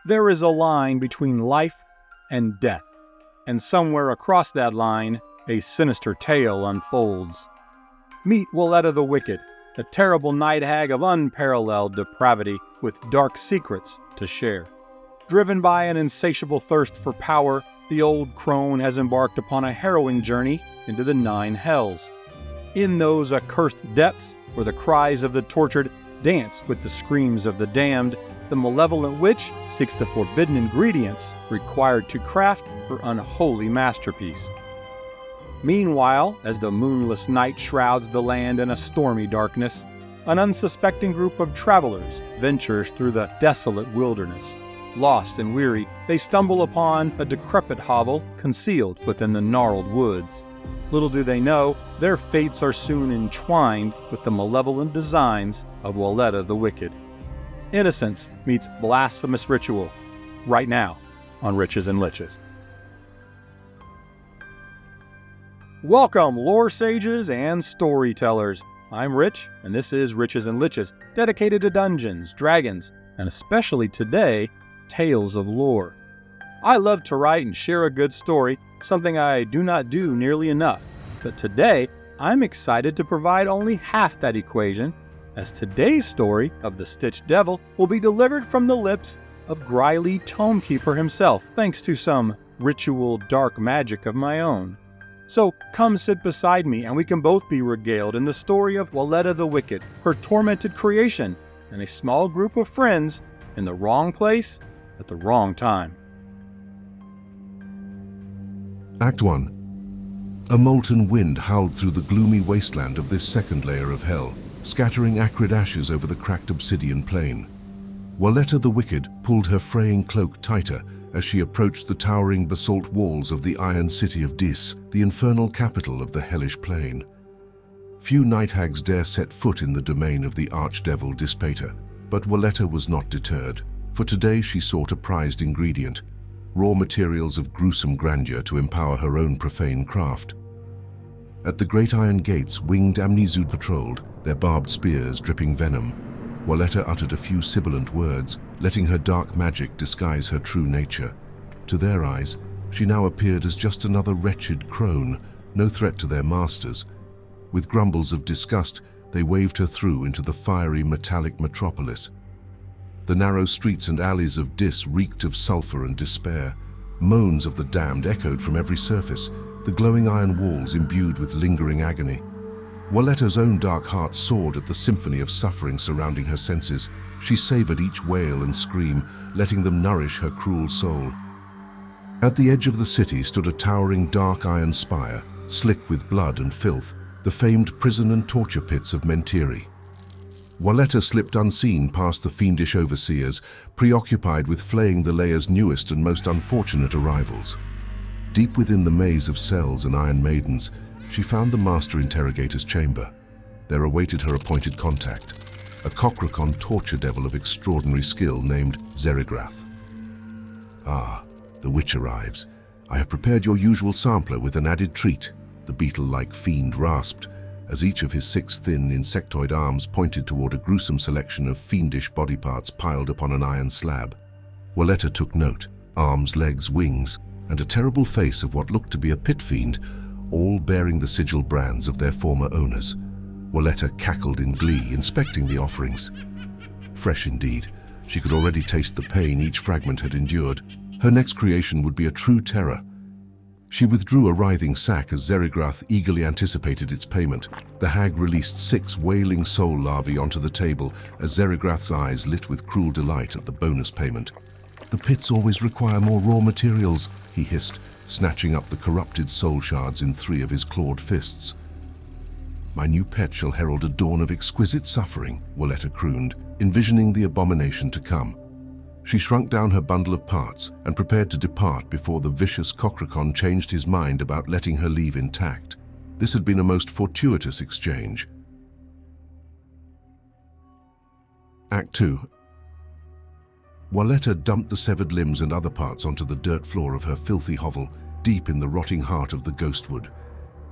There is a line between life and death, and somewhere across that line, a sinister tale unfolds. Meet Walletta the Wicked, a terrible night hag of unparalleled depravity with dark secrets to share. Driven by an insatiable thirst for power, the old crone has embarked upon a harrowing journey into the 9 hells. In those accursed depths, where the cries of the tortured dance with the screams of the damned, the malevolent witch seeks the forbidden ingredients required to craft her unholy masterpiece. Meanwhile, as the moonless night shrouds the land in a stormy darkness, an unsuspecting group of travelers ventures through the desolate wilderness. Lost and weary, they stumble upon a decrepit hovel concealed within the gnarled woods. Little do they know, their fates are soon entwined with the malevolent designs of Walletta the Wicked. Innocence meets blasphemous ritual, right now on Riches and Liches. Welcome, lore sages and storytellers. I'm Rich, and this is Riches and Liches, dedicated to dungeons, dragons, and especially today, tales of lore. I love to write and share a good story, something I do not do nearly enough. But today, I'm excited to provide only half that equation, as today's story of the Stitched Devil will be delivered from the lips of Grylee Tomekeeper himself, thanks to some ritual dark magic of my own. So come sit beside me and we can both be regaled in the story of Walletta the Wicked, her tormented creation, and a small group of friends in the wrong place at the wrong time. Act 1. A molten wind howled through the gloomy wasteland of this second layer of hell, scattering acrid ashes over the cracked obsidian plain. Walletta the Wicked pulled her fraying cloak tighter as she approached the towering basalt walls of the iron city of Dis, the infernal capital of the hellish plain. Few night hags dare set foot in the domain of the archdevil Dispater, but Walletta was not deterred, for today she sought a prized ingredient, raw materials of gruesome grandeur to empower her own profane craft. At the great iron gates, winged Amnizu patrolled, their barbed spears dripping venom. Walletta uttered a few sibilant words, letting her dark magic disguise her true nature. To their eyes, she now appeared as just another wretched crone, no threat to their masters. With grumbles of disgust, they waved her through into the fiery metallic metropolis. The narrow streets and alleys of Dis reeked of sulfur and despair. Moans of the damned echoed from every surface, the glowing iron walls imbued with lingering agony. Walletta's own dark heart soared at the symphony of suffering surrounding her senses. She savored each wail and scream, letting them nourish her cruel soul. At the edge of the city stood a towering dark iron spire, slick with blood and filth, the famed prison and torture pits of Mentiri. Walletta slipped unseen past the fiendish overseers, preoccupied with flaying the layer's newest and most unfortunate arrivals. Deep within the maze of cells and iron maidens, she found the master interrogator's chamber. There awaited her appointed contact, a cockrakon torture devil of extraordinary skill named Zerigrath. "Ah, the witch arrives. I have prepared your usual sampler with an added treat," the beetle-like fiend rasped, as each of his 6 thin insectoid arms pointed toward a gruesome selection of fiendish body parts piled upon an iron slab. Walletta took note: arms, legs, wings, and a terrible face of what looked to be a pit fiend, all bearing the sigil brands of their former owners. Walletta cackled in glee, inspecting the offerings. Fresh indeed. She could already taste the pain each fragment had endured. Her next creation would be a true terror. She withdrew a writhing sack as Zerigrath eagerly anticipated its payment. The hag released 6 wailing soul larvae onto the table as Zerigrath's eyes lit with cruel delight at the bonus payment. "The pits always require more raw materials," he hissed, snatching up the corrupted soul shards in 3 of his clawed fists. "My new pet shall herald a dawn of exquisite suffering," Walletta crooned, envisioning the abomination to come. She shrunk down her bundle of parts and prepared to depart before the vicious cockrakon changed his mind about letting her leave intact. This had been a most fortuitous exchange. Act 2. Walletta dumped the severed limbs and other parts onto the dirt floor of her filthy hovel, deep in the rotting heart of the ghostwood.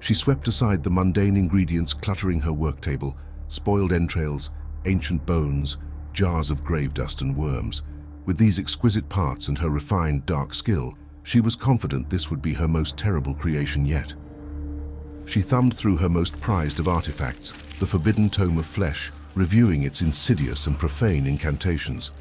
She swept aside the mundane ingredients cluttering her work table: spoiled entrails, ancient bones, jars of grave dust and worms. With these exquisite parts and her refined dark skill, she was confident this would be her most terrible creation yet. She thumbed through her most prized of artifacts, the forbidden tome of flesh, reviewing its insidious and profane incantations.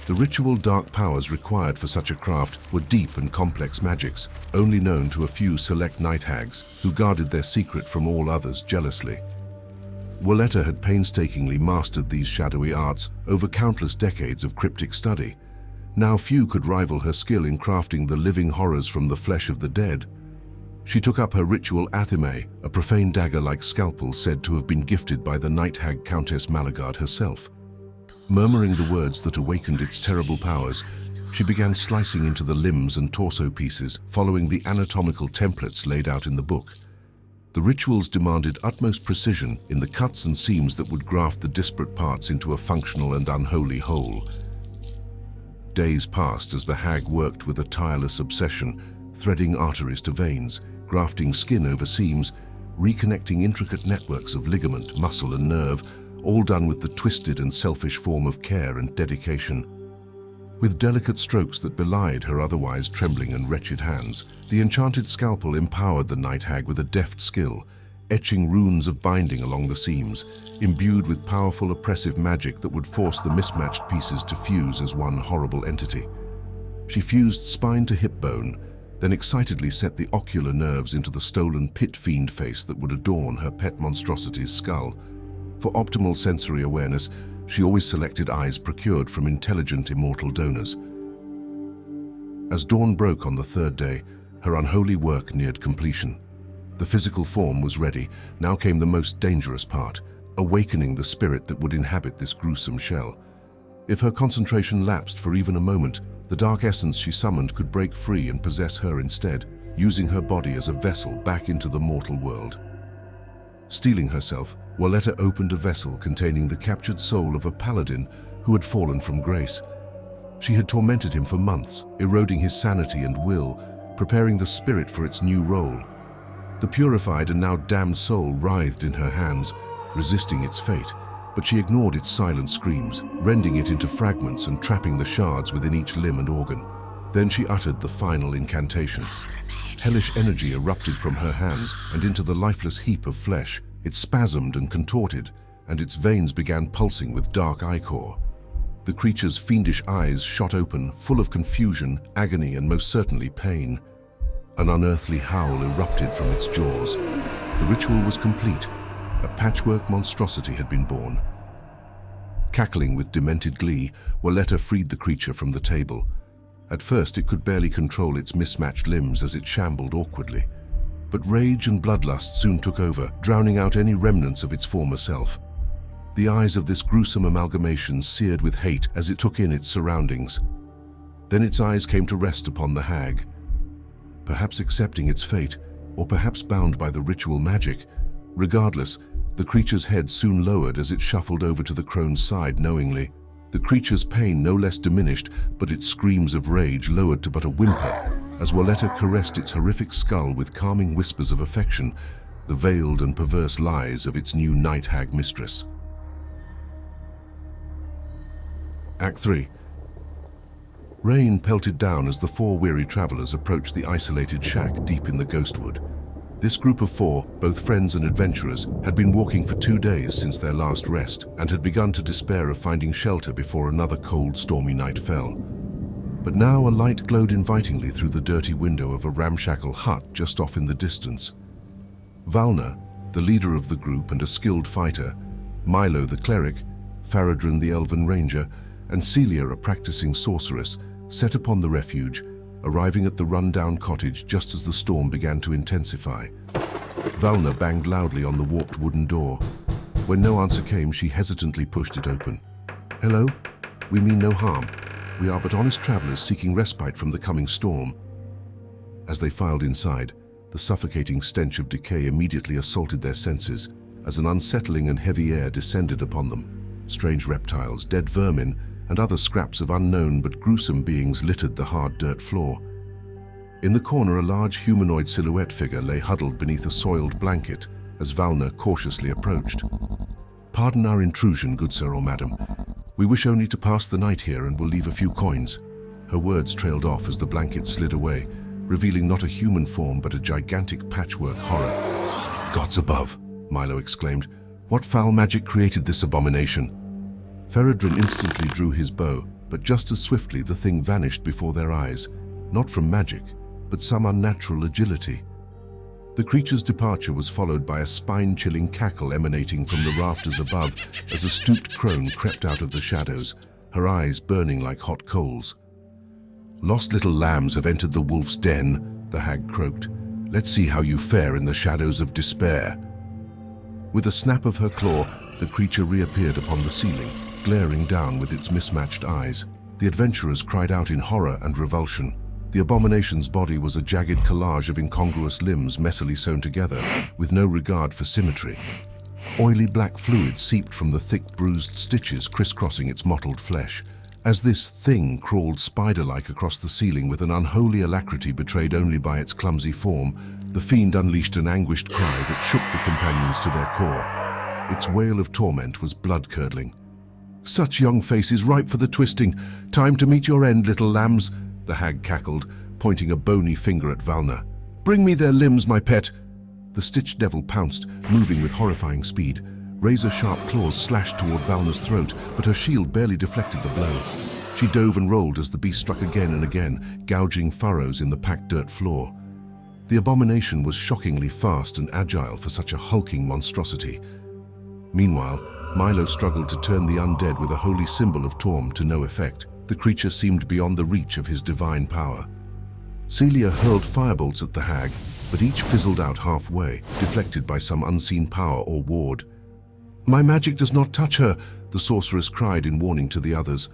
The ritual dark powers required for such a craft were deep and complex magics, only known to a few select night hags, who guarded their secret from all others jealously. Walletta had painstakingly mastered these shadowy arts over countless decades of cryptic study. Now few could rival her skill in crafting the living horrors from the flesh of the dead. She took up her ritual athame, a profane dagger-like scalpel said to have been gifted by the night hag Countess Malagard herself. Murmuring the words that awakened its terrible powers, she began slicing into the limbs and torso pieces, following the anatomical templates laid out in the book. The rituals demanded utmost precision in the cuts and seams that would graft the disparate parts into a functional and unholy whole. Days passed as the hag worked with a tireless obsession, threading arteries to veins, grafting skin over seams, reconnecting intricate networks of ligament, muscle and nerve, all done with the twisted and selfish form of care and dedication. With delicate strokes that belied her otherwise trembling and wretched hands, the enchanted scalpel empowered the night hag with a deft skill, etching runes of binding along the seams, imbued with powerful oppressive magic that would force the mismatched pieces to fuse as one horrible entity. She fused spine to hip bone, then excitedly set the ocular nerves into the stolen pit fiend face that would adorn her pet monstrosity's skull. For optimal sensory awareness, she always selected eyes procured from intelligent immortal donors. As dawn broke on the third day, her unholy work neared completion. The physical form was ready. Now came the most dangerous part, awakening the spirit that would inhabit this gruesome shell. If her concentration lapsed for even a moment, the dark essence she summoned could break free and possess her instead, using her body as a vessel back into the mortal world. Steeling herself, Walletta opened a vessel containing the captured soul of a paladin who had fallen from grace. She had tormented him for months, eroding his sanity and will, preparing the spirit for its new role. The purified and now damned soul writhed in her hands, resisting its fate, but she ignored its silent screams, rending it into fragments and trapping the shards within each limb and organ. Then she uttered the final incantation. Hellish energy erupted from her hands and into the lifeless heap of flesh. It spasmed and contorted, and its veins began pulsing with dark ichor. The creature's fiendish eyes shot open, full of confusion, agony, and most certainly pain. An unearthly howl erupted from its jaws. The ritual was complete. A patchwork monstrosity had been born. Cackling with demented glee, Walletta freed the creature from the table. At first, it could barely control its mismatched limbs as it shambled awkwardly. But rage and bloodlust soon took over, drowning out any remnants of its former self. The eyes of this gruesome amalgamation seared with hate as it took in its surroundings. Then its eyes came to rest upon the hag. Perhaps accepting its fate, or perhaps bound by the ritual magic. Regardless, the creature's head soon lowered as it shuffled over to the crone's side knowingly. The creature's pain no less diminished, but its screams of rage lowered to but a whimper, as Walletta caressed its horrific skull with calming whispers of affection, the veiled and perverse lies of its new night hag mistress. Act 3. Rain pelted down as the four weary travelers approached the isolated shack deep in the ghostwood. This group of four, both friends and adventurers, had been walking for 2 days since their last rest and had begun to despair of finding shelter before another cold, stormy night fell. But now a light glowed invitingly through the dirty window of a ramshackle hut just off in the distance. Valna, the leader of the group and a skilled fighter, Milo the cleric, Faradrin the elven ranger, and Celia a practicing sorceress, set upon the refuge, arriving at the run-down cottage just as the storm began to intensify. Valna banged loudly on the warped wooden door. When no answer came, she hesitantly pushed it open. "Hello? We mean no harm. We are but honest travelers seeking respite from the coming storm." As they filed inside, the suffocating stench of decay immediately assaulted their senses as an unsettling and heavy air descended upon them. Strange reptiles, dead vermin, and other scraps of unknown but gruesome beings littered the hard dirt floor. In the corner, a large humanoid silhouette figure lay huddled beneath a soiled blanket as Valna cautiously approached. "Pardon our intrusion, good sir or madam. We wish only to pass the night here and will leave a few coins." Her words trailed off as the blanket slid away, revealing not a human form but a gigantic patchwork horror. "Gods above," Milo exclaimed. "What foul magic created this abomination?" Feridun instantly drew his bow, but just as swiftly the thing vanished before their eyes, not from magic, but some unnatural agility. The creature's departure was followed by a spine-chilling cackle emanating from the rafters above as a stooped crone crept out of the shadows, her eyes burning like hot coals. "Lost little lambs have entered the wolf's den," the hag croaked. "Let's see how you fare in the shadows of despair." With a snap of her claw, the creature reappeared upon the ceiling, glaring down with its mismatched eyes. The adventurers cried out in horror and revulsion. The abomination's body was a jagged collage of incongruous limbs messily sewn together, with no regard for symmetry. Oily black fluid seeped from the thick bruised stitches crisscrossing its mottled flesh. As this thing crawled spider-like across the ceiling with an unholy alacrity betrayed only by its clumsy form, the fiend unleashed an anguished cry that shook the companions to their core. Its wail of torment was blood-curdling. "Such young faces ripe for the twisting. Time to meet your end, little lambs," the hag cackled, pointing a bony finger at Valna. "Bring me their limbs, my pet." The stitched devil pounced, moving with horrifying speed. Razor-sharp claws slashed toward Valna's throat, but her shield barely deflected the blow. She dove and rolled as the beast struck again and again, gouging furrows in the packed dirt floor. The abomination was shockingly fast and agile for such a hulking monstrosity. Meanwhile, Milo struggled to turn the undead with a holy symbol of Torm to no effect. The creature seemed beyond the reach of his divine power. Celia hurled firebolts at the hag, but each fizzled out halfway, deflected by some unseen power or ward. "My magic does not touch her," the sorceress cried in warning to the others.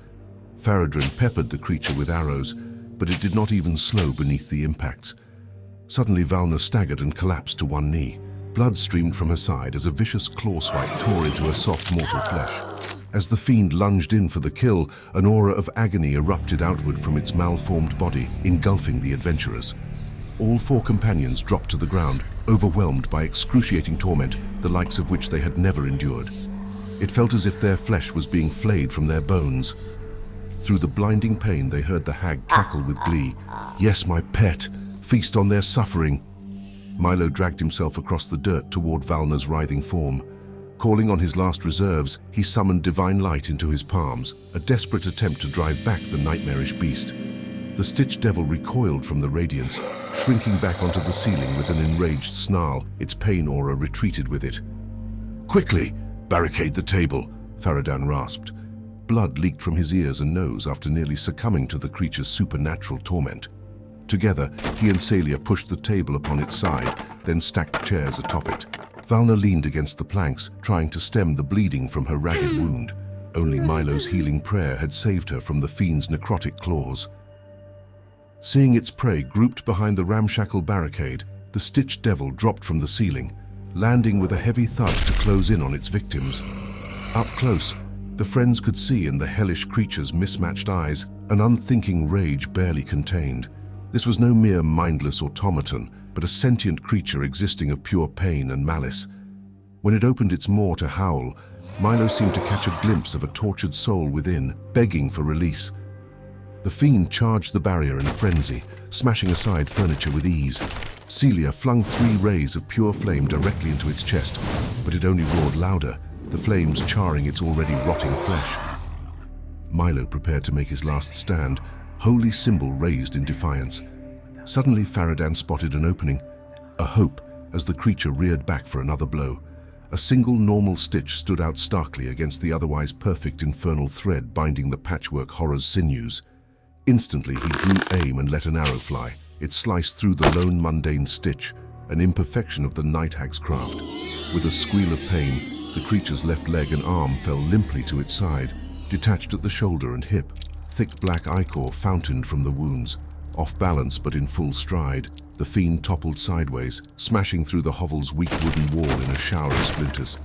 Feridun peppered the creature with arrows, but it did not even slow beneath the impacts. Suddenly Valna staggered and collapsed to one knee. Blood streamed from her side as a vicious claw swipe tore into her soft mortal flesh. As the fiend lunged in for the kill, an aura of agony erupted outward from its malformed body, engulfing the adventurers. All four companions dropped to the ground, overwhelmed by excruciating torment, the likes of which they had never endured. It felt as if their flesh was being flayed from their bones. Through the blinding pain, they heard the hag cackle with glee. "Yes, my pet, feast on their suffering." Milo dragged himself across the dirt toward Valna's writhing form. Calling on his last reserves, he summoned divine light into his palms, a desperate attempt to drive back the nightmarish beast. The stitched devil recoiled from the radiance, shrinking back onto the ceiling with an enraged snarl, its pain aura retreated with it. "Quickly, barricade the table," Feridun rasped. Blood leaked from his ears and nose after nearly succumbing to the creature's supernatural torment. Together, he and Celia pushed the table upon its side, then stacked chairs atop it. Valna leaned against the planks, trying to stem the bleeding from her ragged wound. Only Milo's healing prayer had saved her from the fiend's necrotic claws. Seeing its prey grouped behind the ramshackle barricade, the stitched devil dropped from the ceiling, landing with a heavy thud to close in on its victims. Up close, the friends could see in the hellish creature's mismatched eyes an unthinking rage barely contained. This was no mere mindless automaton, but a sentient creature existing of pure pain and malice. When it opened its maw to howl, Milo seemed to catch a glimpse of a tortured soul within, begging for release. The fiend charged the barrier in a frenzy, smashing aside furniture with ease. Celia flung 3 rays of pure flame directly into its chest, but it only roared louder, the flames charring its already rotting flesh. Milo prepared to make his last stand, holy symbol raised in defiance. Suddenly Feridun spotted an opening, a hope, as the creature reared back for another blow. A single normal stitch stood out starkly against the otherwise perfect infernal thread binding the patchwork horror's sinews. Instantly he drew aim and let an arrow fly. It sliced through the lone mundane stitch, an imperfection of the night hag's craft. With a squeal of pain, the creature's left leg and arm fell limply to its side, detached at the shoulder and hip. Thick black ichor fountained from the wounds. Off balance but in full stride, the fiend toppled sideways, smashing through the hovel's weak wooden wall in a shower of splinters.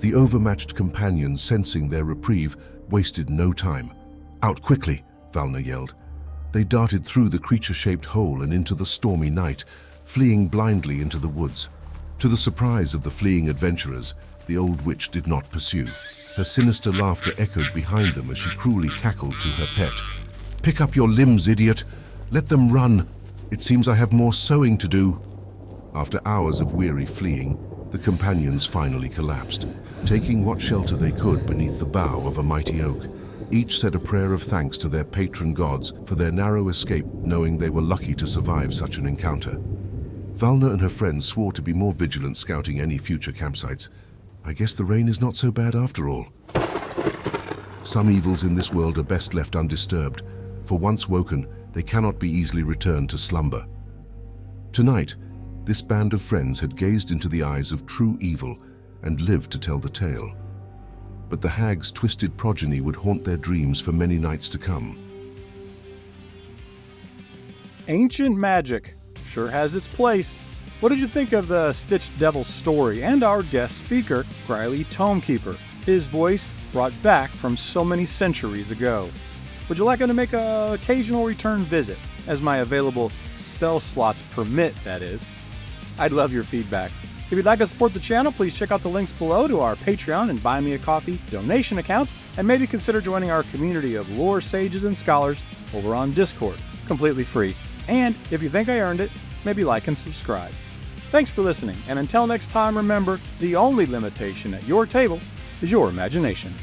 The overmatched companions, sensing their reprieve, wasted no time. "Out quickly!" Valna yelled. They darted through the creature-shaped hole and into the stormy night, fleeing blindly into the woods. To the surprise of the fleeing adventurers, the old witch did not pursue. Her sinister laughter echoed behind them as she cruelly cackled to her pet. "Pick up your limbs, idiot! Let them run! It seems I have more sewing to do." After hours of weary fleeing, the companions finally collapsed, taking what shelter they could beneath the bough of a mighty oak. Each said a prayer of thanks to their patron gods for their narrow escape, knowing they were lucky to survive such an encounter. Valna and her friends swore to be more vigilant scouting any future campsites. I guess the rain is not so bad after all. Some evils in this world are best left undisturbed, for once woken, they cannot be easily returned to slumber. Tonight, this band of friends had gazed into the eyes of true evil and lived to tell the tale. But the hag's twisted progeny would haunt their dreams for many nights to come. Ancient magic sure has its place. What did you think of the Stitched Devil story and our guest speaker, Griley Tomekeeper? His voice brought back from so many centuries ago. Would you like him to make an occasional return visit, as my available spell slots permit, that is? I'd love your feedback. If you'd like to support the channel, please check out the links below to our Patreon and Buy Me a Coffee donation accounts, and maybe consider joining our community of lore sages and scholars over on Discord, completely free. And if you think I earned it, maybe like and subscribe. Thanks for listening, and until next time, remember, the only limitation at your table is your imagination.